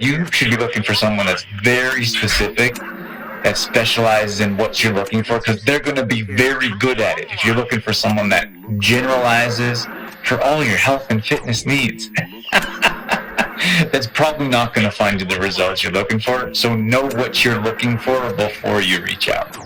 You should be looking for someone that's very specific, that specializes in what you're looking for, because they're going to be very good at it. If you're looking for someone that generalizes for all your health and fitness needs, that's probably not going to find you the results you're looking for. So know what you're looking for before you reach out.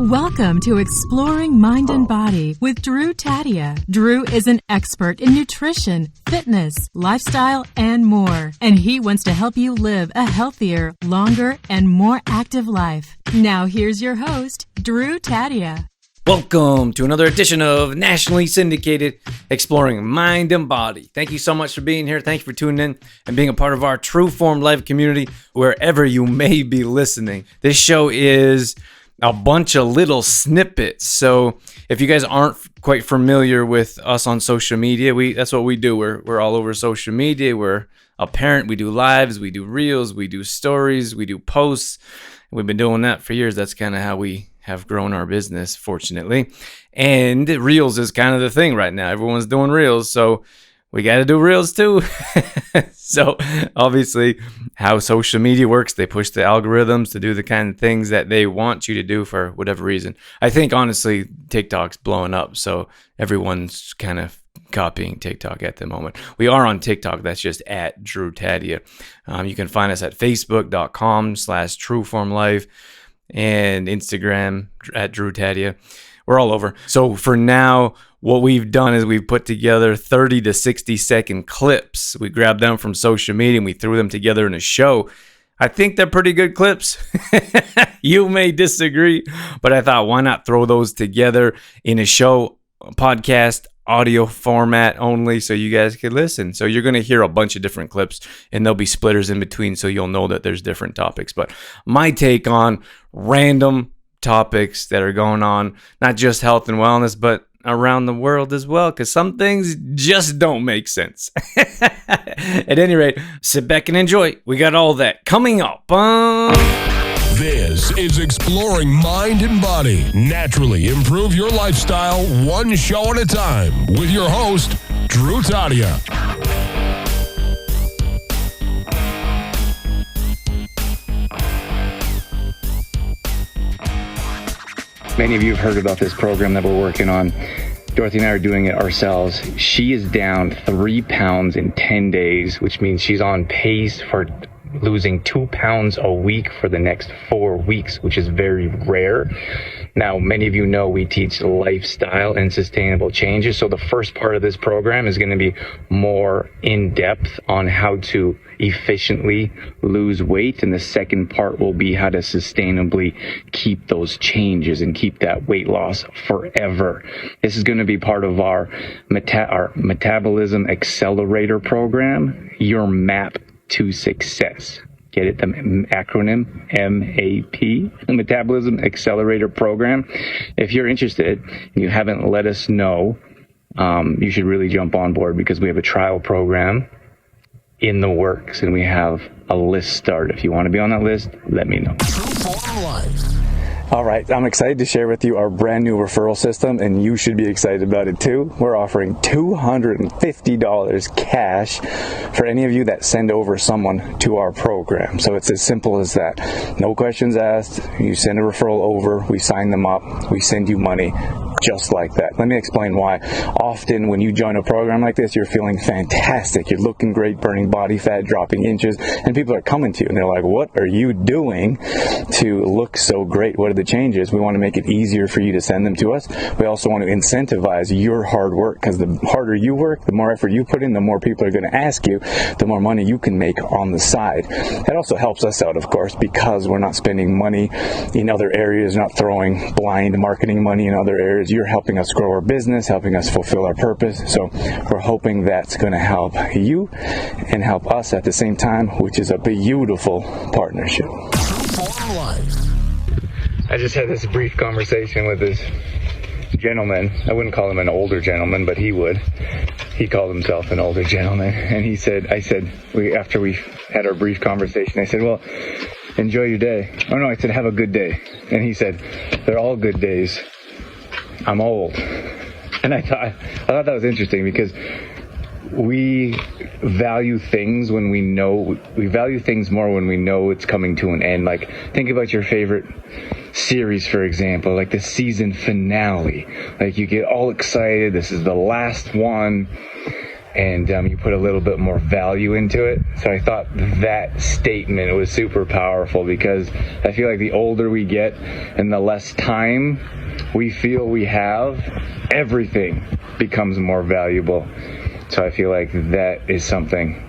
Welcome to Exploring Mind and Body with Drew Tadia. Drew is an expert in nutrition, fitness, lifestyle, and more. And he wants to help you live a healthier, longer, and more active life. Now here's your host, Drew Tadia. Welcome to another edition of nationally syndicated Exploring Mind and Body. Thank you so much for being here. Thank you for tuning in and being a part of our True Form Live community wherever you may be listening. This show is a bunch of little snippets. So if you guys aren't quite familiar with us on social media, that's what we do. We're all over social media. We're a parent. We do lives, we do reels, we do stories, we do posts. We've been doing that for years. That's kind of how we have grown our business, fortunately. And reels is kind of the thing right now. Everyone's doing reels, so we got to do reels too. So obviously how social media works, they push the algorithms to do the kind of things that they want you to do for whatever reason. I think honestly TikTok's blowing up, so everyone's kind of copying TikTok at the moment. We are on TikTok. That's just at Drew Tadia. You can find us at facebook.com/trueformlife and Instagram at Drew Tadia. We're all over. So for now, what we've done is we've put together 30 to 60 second clips. We grabbed them from social media and we threw them together in a show. I think they're pretty good clips. You may disagree, but I thought, why not throw those together in a show, a podcast, audio format only, so you guys could listen. So you're going to hear a bunch of different clips and there'll be splitters in between, so you'll know that there's different topics. But my take on random topics that are going on, not just health and wellness, but around the world as well, because some things just don't make sense. At any rate, sit back and enjoy. We got all that coming up. This is Exploring Mind and Body. Naturally improve your lifestyle one show at a time with your host, Drew Tadia. Many of you have heard about this program that we're working on. Dorothy and I are doing it ourselves. She is down 3 pounds in 10 days, which means she's on pace for losing 2 pounds a week for the next 4 weeks, which is very rare. Now, many of you know we teach lifestyle and sustainable changes. So the first part of this program is going to be more in depth on how to efficiently lose weight. And the second part will be how to sustainably keep those changes and keep that weight loss forever. This is going to be part of our metabolism accelerator program, your map to success. Get it? The acronym MAP, Metabolism Accelerator Program. If you're interested and you haven't let us know, you should really jump on board, because we have a trial program in the works and we have a list start. If you want to be on that list, let me know. All right, I'm excited to share with you our brand new referral system, and you should be excited about it too. We're offering $250 cash for any of you that send over someone to our program. So it's as simple as that. No questions asked. You send a referral over, we sign them up, we send you money. Just like that. Let me explain why. Often when you join a program like this, you're feeling fantastic. You're looking great, burning body fat, dropping inches, and people are coming to you and they're like, what are you doing to look so great? What are the changes? We want to make it easier for you to send them to us. We also want to incentivize your hard work, because the harder you work, the more effort you put in, the more people are going to ask you, the more money you can make on the side. That also helps us out, of course, because we're not spending money in other areas, not throwing blind marketing money in other areas. You're helping us grow our business, helping us fulfill our purpose. So we're hoping that's going to help you and help us at the same time, which is a beautiful partnership. I just had this brief conversation with this gentleman. I wouldn't call him an older gentleman, but he would. He called himself an older gentleman. And after we had our brief conversation, I said, well, enjoy your day. Oh no, I said, have a good day. And he said, they're all good days. I'm old. And I thought that was interesting, because we value things when we value things more when we know it's coming to an end. Like, think about your favorite series, for example, like the season finale. Like, you get all excited, this is the last one, and you put a little bit more value into it. So I thought that statement was super powerful, because I feel like the older we get and the less time we feel we have, everything becomes more valuable. So I feel like that is something,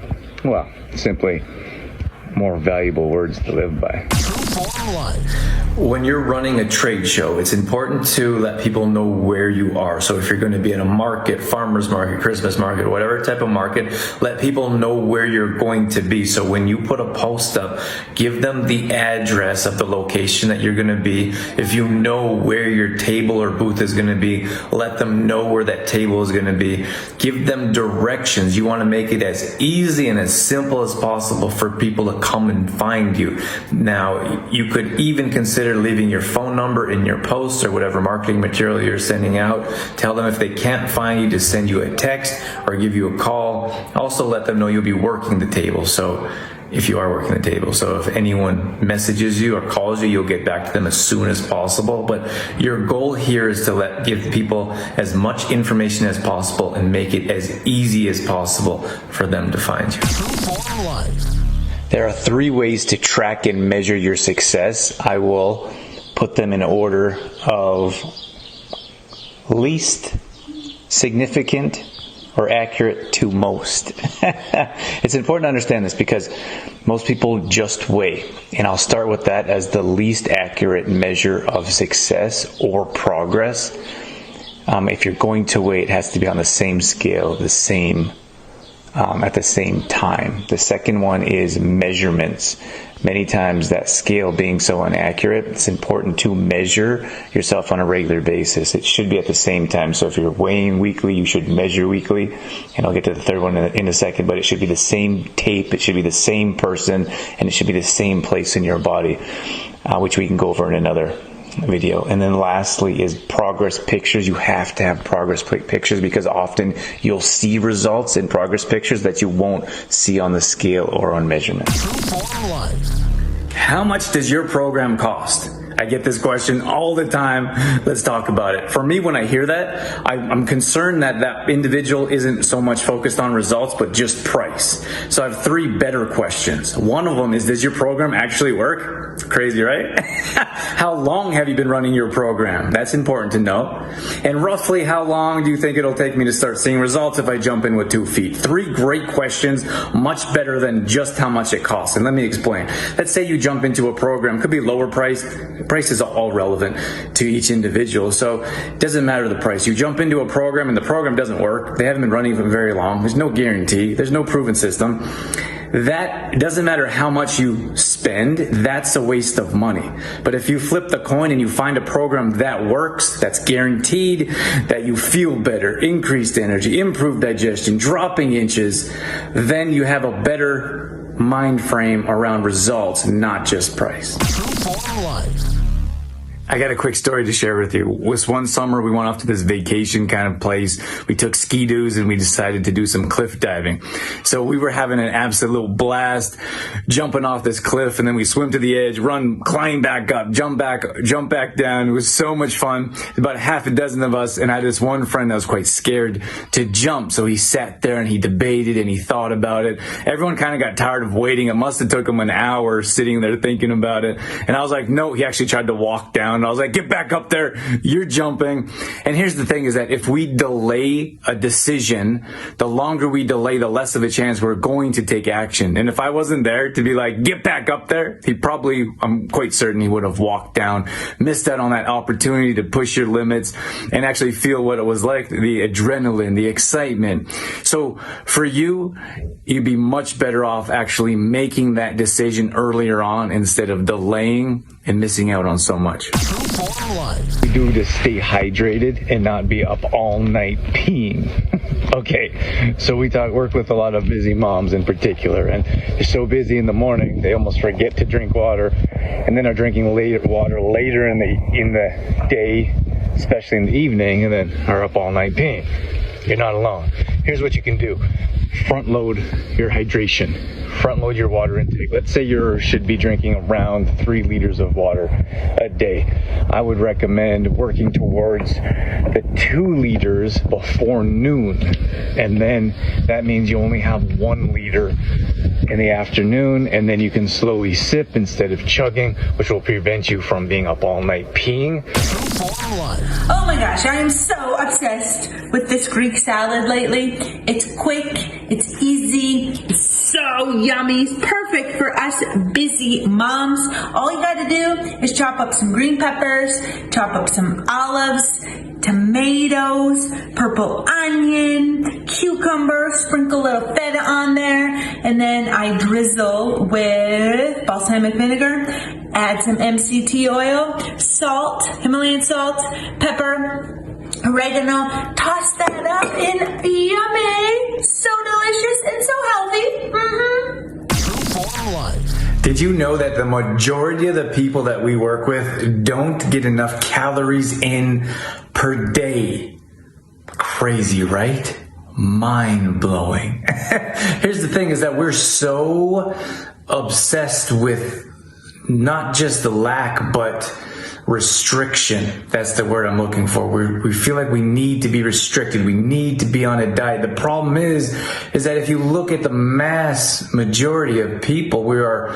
well, simply more valuable words to live by. When you're running a trade show, it's important to let people know where you are. So if you're going to be in a market, farmer's market, Christmas market, whatever type of market, let people know where you're going to be. So when you put a post up, give them the address of the location that you're going to be. If you know where your table or booth is going to be, let them know where that table is going to be. Give them directions. You want to make it as easy and as simple as possible for people to come and find you. Now, you could even consider leaving your phone number in your post or whatever marketing material you're sending out. Tell them if they can't find you to send you a text or give you a call. Also let them know you'll be working the table. So if you are working the table. So if anyone messages you or calls you, you'll get back to them as soon as possible. But your goal here is to give people as much information as possible and make it as easy as possible for them to find you. There are 3 ways to track and measure your success. I will put them in order of least significant or accurate to most. It's important to understand this because most people just weigh. And I'll start with that as the least accurate measure of success or progress. If you're going to weigh, it has to be on the same scale, at the same time. The second one is measurements. Many times that scale being so inaccurate, it's important to measure yourself on a regular basis. It should be at the same time. So if you're weighing weekly, you should measure weekly. And I'll get to the third one in a second, but it should be the same tape, it should be the same person, and it should be the same place in your body, which we can go over in another video. And then lastly is progress pictures. You have to have progress pictures because often you'll see results in progress pictures that you won't see on the scale or on measurement. How much does your program cost? I get this question all the time. Let's talk about it. For me, when I hear that, I'm concerned that that individual isn't so much focused on results, but just price. So I have 3 better questions. One of them is, does your program actually work? Crazy, right? How long have you been running your program? That's important to know. And roughly how long do you think it'll take me to start seeing results if I jump in with 2 feet? 3 great questions, much better than just how much it costs. And let me explain. Let's say you jump into a program, could be lower priced. Price is all relevant to each individual, so it doesn't matter the price. You jump into a program and the program doesn't work. They haven't been running for very long. There's no guarantee. There's no proven system. That doesn't matter how much you spend. That's a waste of money. But if you flip the coin and you find a program that works, that's guaranteed, that you feel better, increased energy, improved digestion, dropping inches, then you have a better mind frame around results, not just price. I got a quick story to share with you. This one summer, we went off to this vacation kind of place. We took ski-doos and we decided to do some cliff diving. So we were having an absolute blast, jumping off this cliff, and then we swim to the edge, run, climb back up, jump back down. It was so much fun. About half a dozen of us, and I had this one friend that was quite scared to jump. So he sat there and he debated and he thought about it. Everyone kind of got tired of waiting. It must have took him an hour sitting there thinking about it. And I was like, no, he actually tried to walk down. I was like, get back up there. You're jumping. And here's the thing is that if we delay a decision, the longer we delay, the less of a chance we're going to take action. And if I wasn't there to be like, get back up there, I'm quite certain he would have walked down, missed out on that opportunity to push your limits and actually feel what it was like, the adrenaline, the excitement. So for you, you'd be much better off actually making that decision earlier on instead of delaying and missing out on so much. We do to stay hydrated and not be up all night peeing. Okay, so we work with a lot of busy moms in particular, and they're so busy in the morning they almost forget to drink water, and then are drinking water later in the day, especially in the evening, and then are up all night peeing. You're not alone. Here's what you can do. front load your hydration, front load your water intake. Let's say you should be drinking around 3 liters of water a day. I would recommend working towards the 2 liters before noon, and then that means you only have 1 liter in the afternoon, and then you can slowly sip instead of chugging, which will prevent you from being up all night peeing. Oh my gosh, I am so obsessed with this Greek salad lately. It's quick, it's easy, it's so yummy, it's perfect for us busy moms. All you gotta do is chop up some green peppers, chop up some olives, tomatoes, purple onion, cucumber, sprinkle a little feta on there, and then I drizzle with balsamic vinegar, add some MCT oil, salt, Himalayan salt, pepper, oregano, toss that up in yummy, so delicious and so healthy. Did you know that the majority of the people that we work with don't get enough calories in per day? Crazy, right? Mind-blowing. Here's the thing, is that we're so obsessed with not just the lack, but restriction. That's the word I'm looking for. We feel like we need to be restricted. We need to be on a diet. The problem is that if you look at the mass majority of people, we're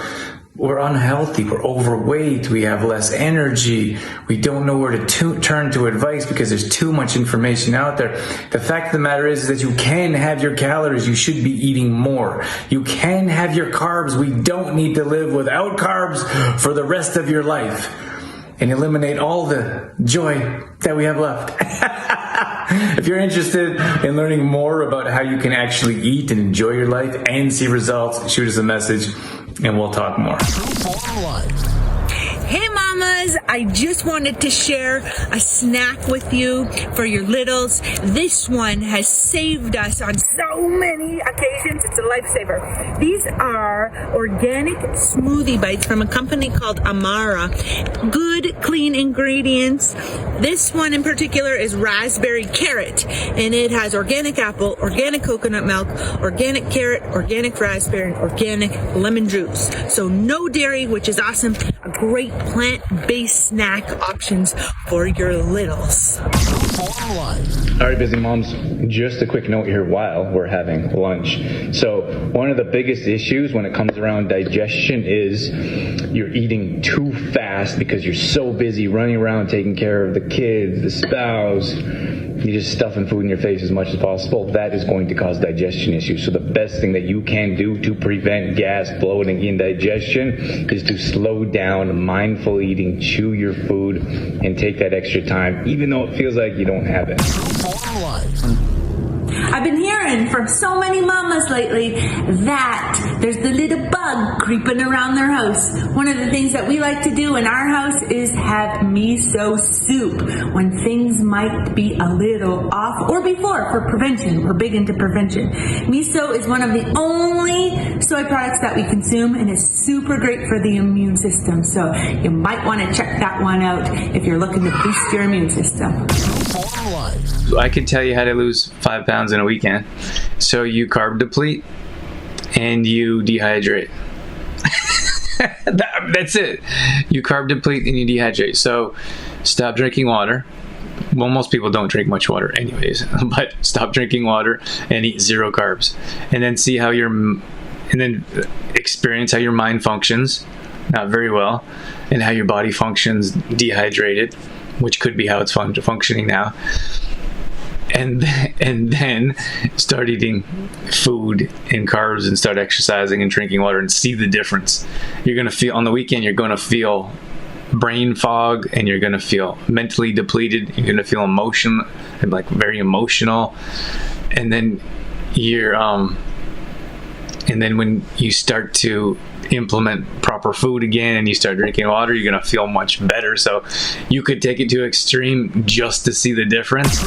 unhealthy, we're overweight, we have less energy, we don't know where to turn to advice because there's too much information out there. The fact of the matter is that you can have your calories, you should be eating more. You can have your carbs, we don't need to live without carbs for the rest of your life and eliminate all the joy that we have left. If you're interested in learning more about how you can actually eat and enjoy your life and see results, shoot us a message and we'll talk more. Hey mamas, I just wanted to share a snack with you for your littles. This one has saved us on so many occasions. It's a lifesaver. These are organic smoothie bites from a company called Amara. Good, clean ingredients. This one in particular is raspberry carrot, and it has organic apple, organic coconut milk, organic carrot, organic raspberry, and organic lemon juice. So no dairy, which is awesome. A great plant-based snack options for your littles. All right, busy moms, just a quick note here while we're having lunch. So one of the biggest issues when it comes around digestion is you're eating too fast because you're so busy running around taking care of the kids, the spouse. You're just stuffing food in your face as much as possible. That is going to cause digestion issues. So the best thing that you can do to prevent gas, bloating, indigestion is to slow down, mindful eating, chew your food, and take that extra time, even though it feels like you don't have it. I've been hearing from so many mamas lately that there's the little bug creeping around their house. One of the things that we like to do in our house is have miso soup when things might be a little off, or before, for prevention. We're big into prevention. Miso is one of the only soy products that we consume, and it's super great for the immune system. So you might want to check that one out if you're looking to boost your immune system. I could tell you how to lose 5 pounds in a weekend. So you carb deplete and you dehydrate. That's it. You carb deplete and you dehydrate. So stop drinking water. Well, most people don't drink much water anyways, but stop drinking water and eat 0 carbs. And then see how and then experience how your mind functions, not very well, and how your body functions dehydrated, which could be how it's functioning now. And then start eating food and carbs and start exercising and drinking water and see the difference. You're going to feel, on the weekend, you're going to feel brain fog and you're going to feel mentally depleted. You're going to feel emotion, like very emotional. And then and then when you start to implement proper food again and you start drinking water, you're going to feel much better. So you could take it to extreme just to see the difference.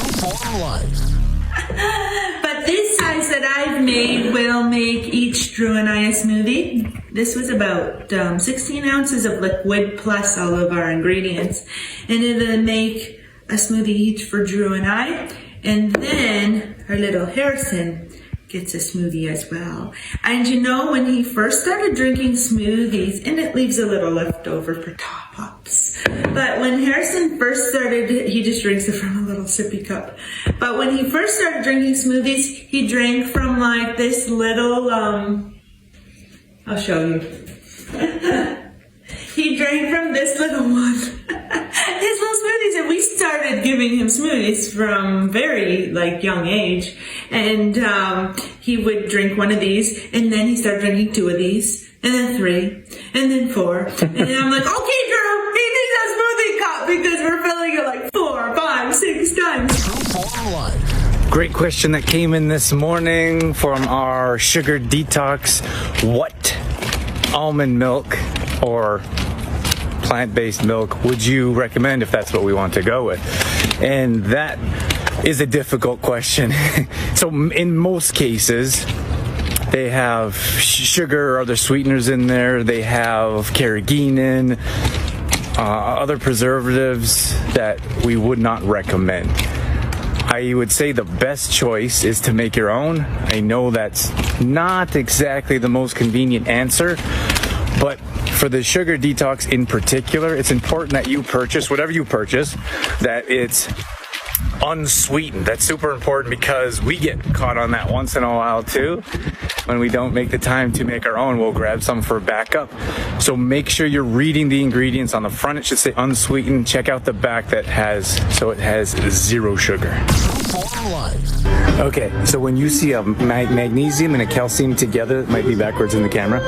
But this size that I've made will make each Drew and I a smoothie. This was about 16 ounces of liquid plus all of our ingredients. And it'll make a smoothie each for Drew and I. And then our little Harrison gets a smoothie as well. And you know, when he first started drinking smoothies, and it leaves a little left over for top-ups. But when Harrison first started, he just drinks it from a little sippy cup. But when he first started drinking smoothies, he drank from like this little, I'll show you. He drank from this little one. His little smoothies, and we started giving him smoothies from very young age, and he would drink one of these, and then he started drinking 2 of these, and then 3, and then 4, and then I'm like, okay, Drew, he needs a smoothie cup because we're filling it 4, 5, 6 times. Great question that came in this morning from our sugar detox. What almond milk or plant-based milk would you recommend if that's what we want to go with? And that is a difficult question. So in most cases, they have sugar or other sweeteners in there. They have carrageenan, other preservatives that we would not recommend. I would say the best choice is to make your own. I know that's not exactly the most convenient answer, but for the sugar detox in particular, it's important that you purchase, whatever you purchase, that it's unsweetened. That's super important because we get caught on that once in a while too. When we don't make the time to make our own, we'll grab some for backup. So make sure you're reading the ingredients. On the front, it should say unsweetened. Check out the back it has 0 sugar. Okay, so when you see a magnesium and a calcium together, it might be backwards in the camera,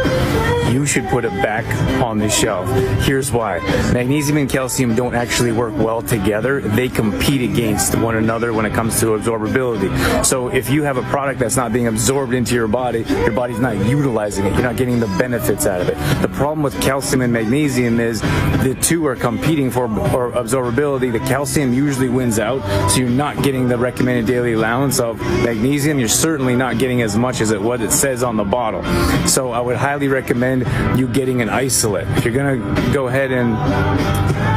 you should put it back on the shelf. Here's why. Magnesium and calcium don't actually work well together. They compete against one another when it comes to absorbability. So if you have a product that's not being absorbed into your body's not utilizing it. You're not getting the benefits out of it. The problem with calcium and magnesium is the two are competing for absorbability. The calcium usually wins out, so you're not getting the recommended daily allowance of magnesium. You're certainly not getting as much as what it says on the bottle. So I would highly recommend you getting an isolate. If you're going to go ahead and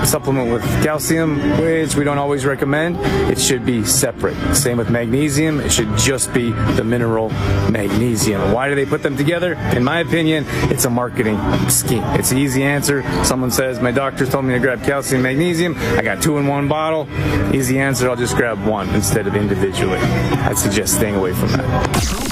supplement with calcium, which we don't always recommend, it should be separate. Same with magnesium. It should just be the mineral magnesium. Why do they put them together? In my opinion, it's a marketing scheme. It's an easy answer. Someone says, my doctor told me to grab calcium and magnesium. I got 2 in 1 bottle. Easy answer, I'll just grab 1 instead of individually. I'd suggest staying away from that.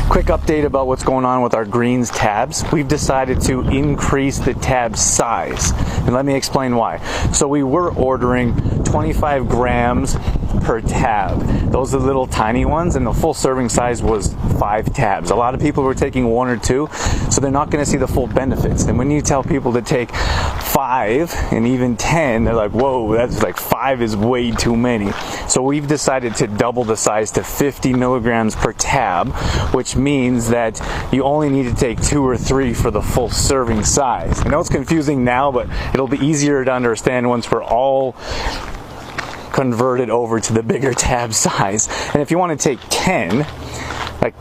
Quick update about what's going on with our greens tabs. We've decided to increase the tab size. And let me explain why. So we were ordering 25 grams per tab. Those are the little tiny ones, and the full serving size was 5 tabs. A lot of people were taking 1 or 2, so they're not going to see the full benefits. And when you tell people to take 5 and even 10, they're like, whoa, that's 5 is way too many. So we've decided to double the size to 50 milligrams per tab, which means that you only need to take 2 or 3 for the full serving size. I know it's confusing now, but it'll be easier to understand once we're all converted over to the bigger tab size. And if you want to take 10,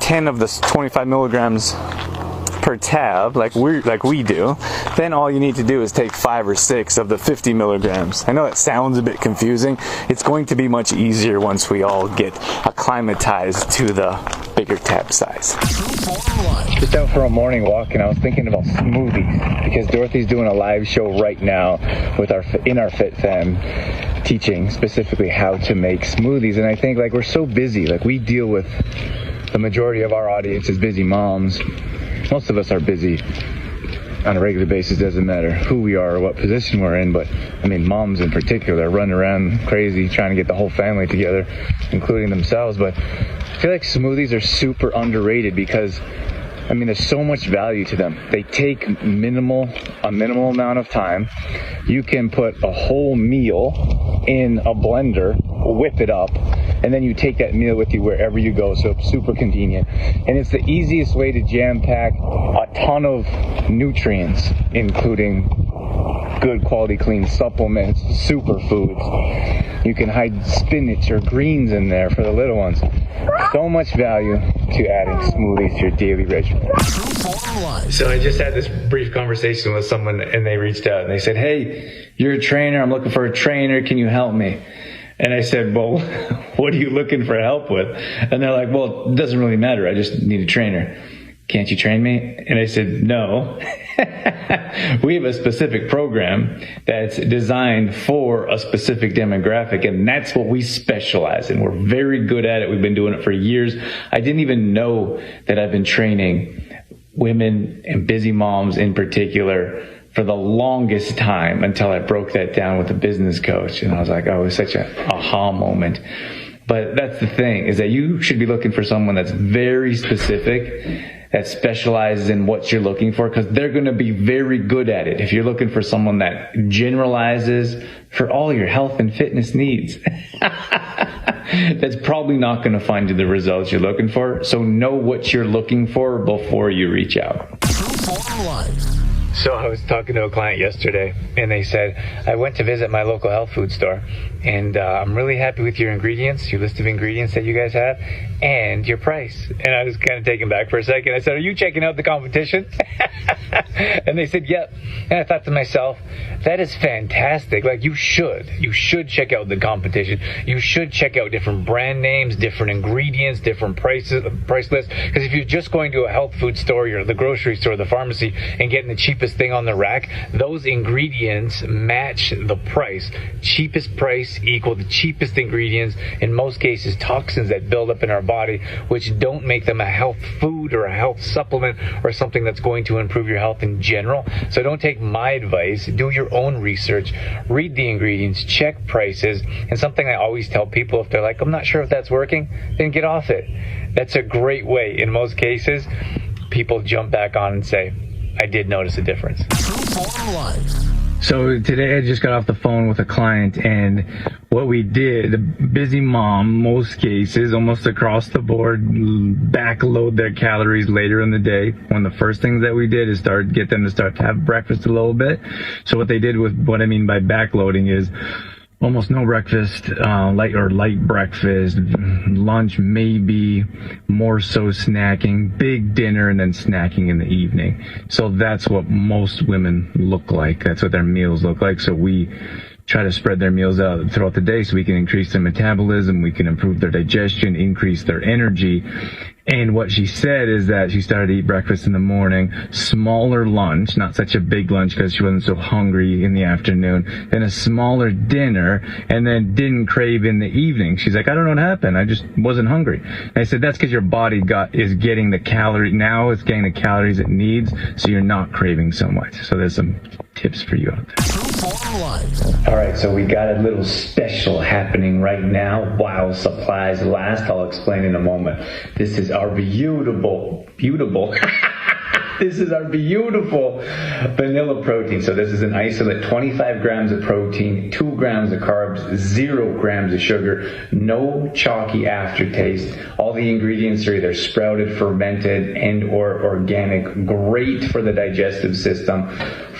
10 of the 25 milligrams per tab, like we do, then all you need to do is take 5 or 6 of the 50 milligrams. I know that sounds a bit confusing. It's going to be much easier once we all get acclimatized to the bigger tab size. Just out for a morning walk, and I was thinking about smoothies because Dorothy's doing a live show right now with our Fit Fam, teaching specifically how to make smoothies. And I think we're so busy, we deal with the majority of our audience is busy moms. Most of us are busy on a regular basis. Doesn't matter who we are or what position we're in, but moms in particular run around crazy trying to get the whole family together, including themselves. But I feel like smoothies are super underrated because there's so much value to them. They take a minimal amount of time. You can put a whole meal in a blender, whip it up, and then you take that meal with you wherever you go. So it's super convenient. And it's the easiest way to jam pack a ton of nutrients, including good quality clean supplements, superfoods. You can hide spinach or greens in there for the little ones. So much value to adding smoothies to your daily regimen. So I just had this brief conversation with someone, and they reached out and they said, hey, you're a trainer. I'm looking for a trainer. Can you help me? And I said, well, what are you looking for help with? And they're like, well, it doesn't really matter. I just need a trainer. Can't you train me? And I said, no. We have a specific program that's designed for a specific demographic, and that's what we specialize in. We're very good at it. We've been doing it for years. I didn't even know that I've been training women and busy moms in particular for the longest time until I broke that down with a business coach. And I was like, oh, it was such an aha moment. But that's the thing, is that you should be looking for someone that's very specific, that specializes in what you're looking for, because they're going to be very good at it. If you're looking for someone that generalizes for all your health and fitness needs, that's probably not going to find you the results you're looking for. So know what you're looking for before you reach out. So I was talking to a client yesterday, and they said, I went to visit my local health food store, and I'm really happy with your ingredients, your list of ingredients that you guys have, and your price. And I was kind of taken back for a second. I said, are you checking out the competition? And they said, yep. And I thought to myself, that is fantastic. Like, you should check out the competition. You should check out different brand names, different ingredients, different price lists. Because if you're just going to a health food store or the grocery store, the pharmacy, and getting the cheapest thing on the rack, those ingredients match the price. Cheapest price equal the cheapest ingredients, in most cases toxins that build up in our body, which don't make them a health food or a health supplement or something that's going to improve your health in general. So don't take my advice. Do your own research, read the ingredients, check prices. And something I always tell people, if they're like, I'm not sure if that's working, then get off it. That's a great way. In most cases, people jump back on and say, I did notice a difference. So today I just got off the phone with a client, and what we did, a busy mom, most cases, almost across the board, backload their calories later in the day. One of the first things that we did is get them to start to have breakfast a little bit. So what they did with, what I mean by backloading is almost no breakfast, light breakfast, lunch maybe, more so snacking, big dinner, and then snacking in the evening. So that's what most women look like. That's what their meals look like. So we try to spread their meals out throughout the day so we can increase their metabolism, we can improve their digestion, increase their energy. And what she said is that she started to eat breakfast in the morning, smaller lunch, not such a big lunch because she wasn't so hungry in the afternoon, then a smaller dinner, and then didn't crave in the evening. She's like, I don't know what happened. I just wasn't hungry. And I said, that's because your body is getting the it's getting the calories it needs, so you're not craving so much. So there's some tips for you out there. All right, so we got a little special happening right now while supplies last. I'll explain in a moment. This is our beautiful this is our beautiful vanilla protein. So this is an isolate, 25 grams of protein, 2 grams of carbs, 0 grams of sugar, no chalky aftertaste. All the ingredients are either sprouted, fermented, and or organic. Great for the digestive system.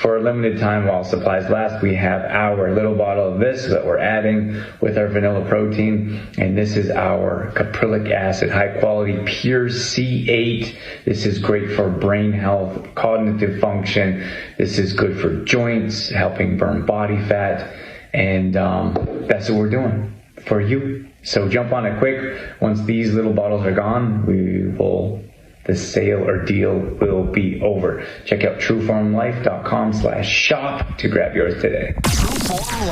For a limited time while supplies last, we have our little bottle of this that we're adding with our vanilla protein. And this is our caprylic acid, high quality, pure C8. This is great for brain health, cognitive function. This is good for joints, helping burn body fat. And that's what we're doing for you. So jump on it quick. Once these little bottles are gone, the sale or deal will be over. Check out trueformlife.com/shop to grab yours today.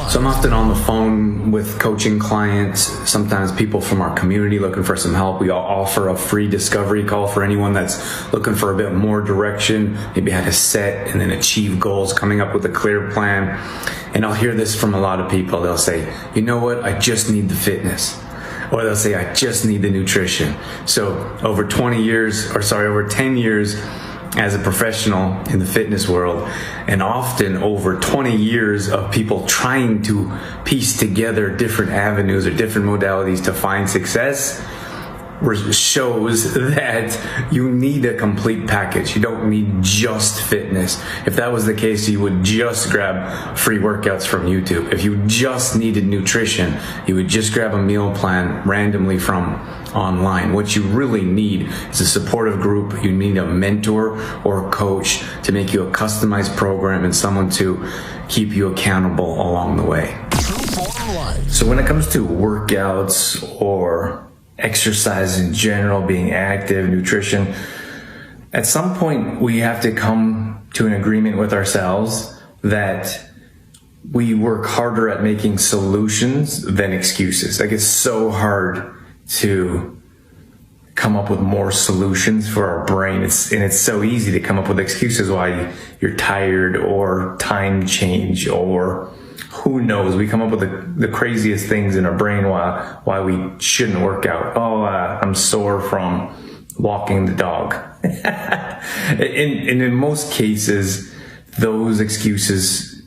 So I'm often on the phone with coaching clients, sometimes people from our community looking for some help. We all offer a free discovery call for anyone that's looking for a bit more direction, maybe how to set and then achieve goals, coming up with a clear plan. And I'll hear this from a lot of people. They'll say, you know what, I just need the fitness. Or they'll say, I just need the nutrition. So over 10 years as a professional in the fitness world, and often over 20 years of people trying to piece together different avenues or different modalities to find success, shows that you need a complete package. You don't need just fitness. If that was the case, you would just grab free workouts from YouTube. If you just needed nutrition, you would just grab a meal plan randomly from online. What you really need is a supportive group. You need a mentor or a coach to make you a customized program and someone to keep you accountable along the way. So when it comes to workouts or exercise in general, being active, nutrition, at some point we have to come to an agreement with ourselves that we work harder at making solutions than excuses. Like, it's so hard to come up with more solutions for our brain. It's so easy to come up with excuses why you're tired or time change or who knows. We come up with the craziest things in our brain why we shouldn't work out. I'm sore from walking the dog. and in most cases, those excuses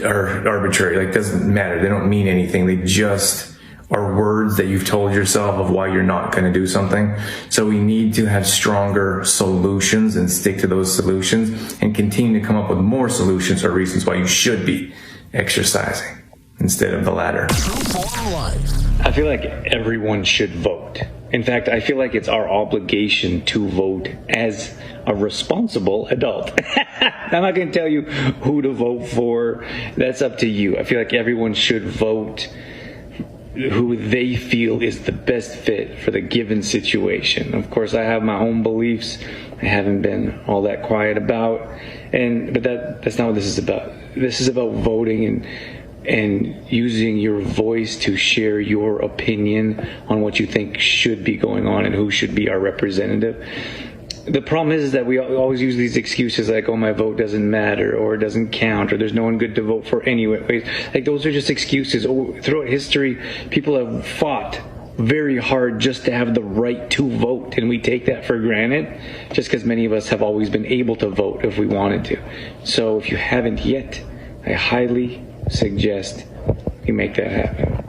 are arbitrary. Like, doesn't matter. They don't mean anything. They just are words that you've told yourself of why you're not going to do something. So we need to have stronger solutions and stick to those solutions and continue to come up with more solutions or reasons why you should be exercising instead of the latter. I feel like everyone should vote. In fact, I feel like it's our obligation to vote as a responsible adult. I'm not going to tell you who to vote for. That's up to you. I feel like everyone should vote who they feel is the best fit for the given situation. Of course, I have my own beliefs I haven't been all that quiet about, but that's not what this is about. This is about voting and using your voice to share your opinion on what you think should be going on and who should be our representative. The problem is that we always use these excuses like, oh, my vote doesn't matter, or it doesn't count, or there's no one good to vote for anyway. Like, those are just excuses. Throughout history, people have fought very hard just to have the right to vote, and we take that for granted just because many of us have always been able to vote if we wanted to. So if you haven't yet, I highly suggest you make that happen.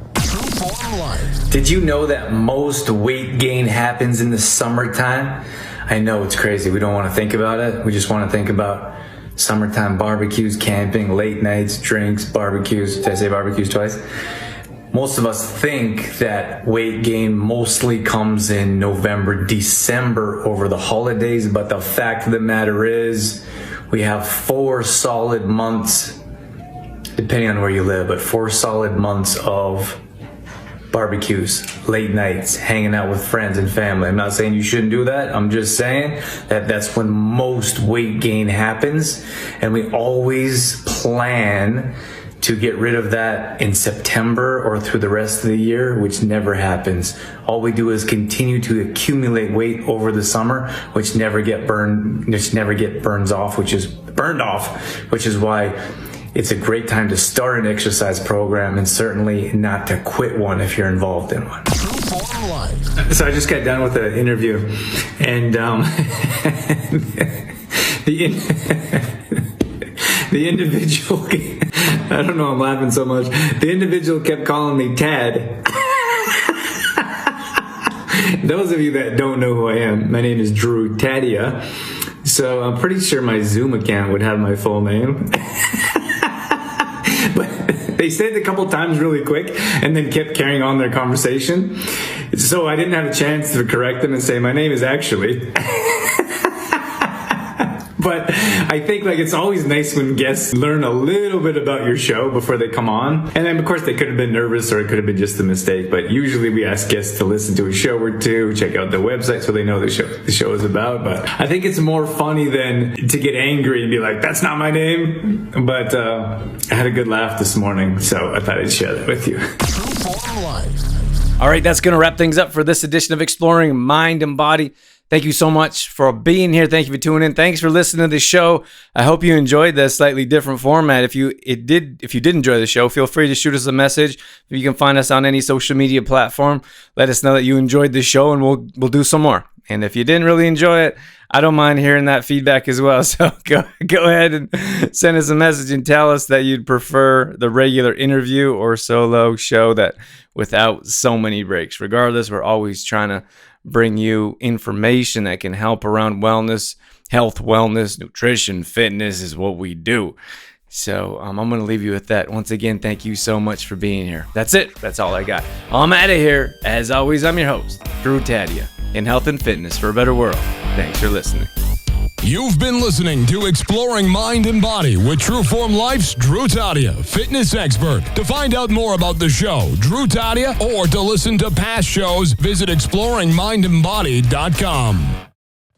Did you know that most weight gain happens in the summertime? I know it's crazy. We don't want to think about it. We just want to think about summertime barbecues, camping, late nights, drinks, barbecues. Did I say barbecues twice? Most of us think that weight gain mostly comes in November, December over the holidays, but the fact of the matter is we have 4 solid months, depending on where you live, but 4 solid months of barbecues, late nights, hanging out with friends and family. I'm not saying you shouldn't do that. I'm just saying that that's when most weight gain happens, and we always plan to get rid of that in September or through the rest of the year, which never happens. All we do is continue to accumulate weight over the summer, which never burns off, which is why it's a great time to start an exercise program, and certainly not to quit one if you're involved in one. So I just got done with the interview, and the individual, I don't know, I'm laughing so much. The individual kept calling me Tad. Those of you that don't know who I am, my name is Drew Tadia. So I'm pretty sure my Zoom account would have my full name. But they said it a couple times really quick and then kept carrying on their conversation. So I didn't have a chance to correct them and say, my name is actually... But I think it's always nice when guests learn a little bit about your show before they come on. And then, of course, they could have been nervous or it could have been just a mistake. But usually we ask guests to listen to a show or two, check out the website so they know the show is about. But I think it's more funny than to get angry and be like, that's not my name. But I had a good laugh this morning, so I thought I'd share that with you. All right, that's going to wrap things up for this edition of Exploring Mind and Body. Thank you so much for being here. Thank you for tuning in. Thanks for listening to the show. I hope you enjoyed this slightly different format. If you did enjoy the show, feel free to shoot us a message. You can find us on any social media platform. Let us know that you enjoyed the show, and we'll do some more. And if you didn't really enjoy it, I don't mind hearing that feedback as well. So go ahead and send us a message and tell us that you'd prefer the regular interview or solo show that without so many breaks. Regardless, we're always trying to bring you information that can help around wellness, health, wellness, nutrition, fitness is what we do. So I'm going to leave you with that. Once again, thank you so much for being here. That's it. That's all I got. I'm out of here. As always, I'm your host, Drew Tadia, in health and fitness for a better world. Thanks for listening. You've been listening to Exploring Mind and Body with Trueform Life's Drew Tadia, fitness expert. To find out more about the show, Drew Tadia, or to listen to past shows, visit exploringmindandbody.com.